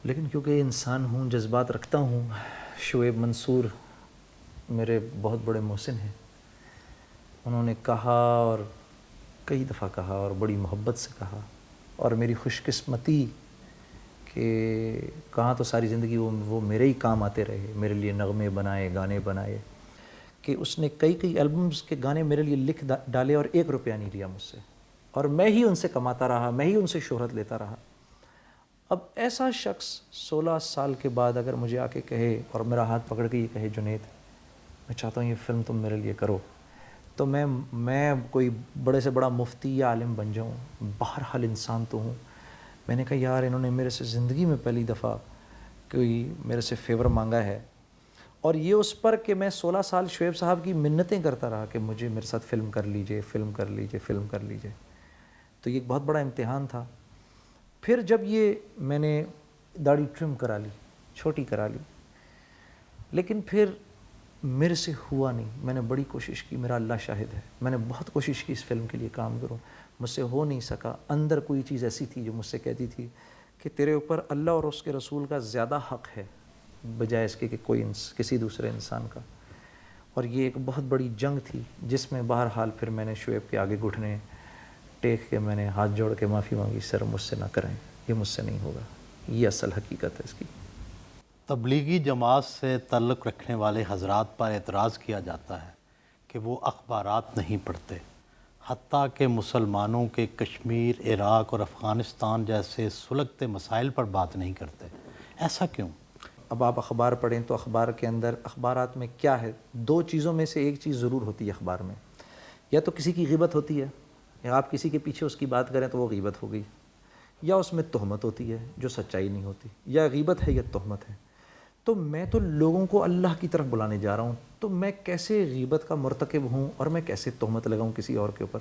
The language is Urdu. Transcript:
لیکن کیونکہ انسان ہوں، جذبات رکھتا ہوں، شعیب منصور میرے بہت بڑے محسن ہیں، انہوں نے کہا اور کئی دفعہ کہا اور بڑی محبت سے کہا، اور میری خوش قسمتی کہ کہاں تو ساری زندگی وہ میرے ہی کام آتے رہے، میرے لیے نغمے بنائے، گانے بنائے، کہ اس نے کئی البمز کے گانے میرے لیے لکھ ڈالے اور 1 روپیہ نہیں لیا مجھ سے، اور میں ہی ان سے کماتا رہا، میں ہی ان سے شہرت لیتا رہا۔ اب ایسا شخص 16 سال کے بعد اگر مجھے آ کے کہے اور میرا ہاتھ پکڑ کے یہ کہے جنید میں چاہتا ہوں یہ فلم تم میرے لیے کرو، تو میں کوئی بڑے سے بڑا مفتی یا عالم بن جاؤں، بہرحال انسان تو ہوں۔ میں نے کہا یار انہوں نے میرے سے زندگی میں پہلی دفعہ کوئی میرے سے فیور مانگا ہے، اور یہ اس پر کہ میں 16 سال شعیب صاحب کی منتیں کرتا رہا کہ مجھے میرے ساتھ فلم کر لیجئے، فلم کر لیجئے، فلم کر لیجئے۔ تو یہ ایک بہت بڑا امتحان تھا۔ پھر جب یہ میں نے داڑھی ٹرم کرا لی، چھوٹی کرا لی، لیکن پھر میرے سے ہوا نہیں۔ میں نے بڑی کوشش کی، میرا اللہ شاہد ہے، میں نے بہت کوشش کی اس فلم کے لیے کام کروں، مجھ سے ہو نہیں سکا۔ اندر کوئی چیز ایسی تھی جو مجھ سے کہتی تھی کہ تیرے اوپر اللہ اور اس کے رسول کا زیادہ حق ہے بجائے اس کے کہ کسی دوسرے انسان کا۔ اور یہ ایک بہت بڑی جنگ تھی جس میں بہرحال پھر میں نے شعیب کے آگے گھٹنے ٹیک کے میں نے ہاتھ جوڑ کے معافی مانگی، سر مجھ سے نہ کریں، یہ مجھ سے نہیں ہوگا۔ یہ اصل حقیقت ہے اس کی۔ تبلیغی جماعت سے تعلق رکھنے والے حضرات پر اعتراض کیا جاتا ہے کہ وہ اخبارات نہیں پڑھتے، حتیٰ کہ مسلمانوں کے کشمیر، عراق اور افغانستان جیسے سلگتے مسائل پر بات نہیں کرتے، ایسا کیوں؟ اب آپ اخبار پڑھیں تو اخبار کے اندر اخبارات میں کیا ہے؟ 2 چیزوں میں سے ایک چیز ضرور ہوتی ہے اخبار میں، یا تو کسی کی غیبت ہوتی ہے، یا آپ کسی کے پیچھے اس کی بات کریں تو وہ غیبت ہو گئی، یا اس میں تہمت ہوتی ہے جو سچائی نہیں ہوتی، یا غیبت ہے یا تہمت ہے۔ تو میں تو لوگوں کو اللہ کی طرف بلانے جا رہا ہوں، تو میں کیسے غیبت کا مرتکب ہوں اور میں کیسے تہمت لگاؤں کسی اور کے اوپر؟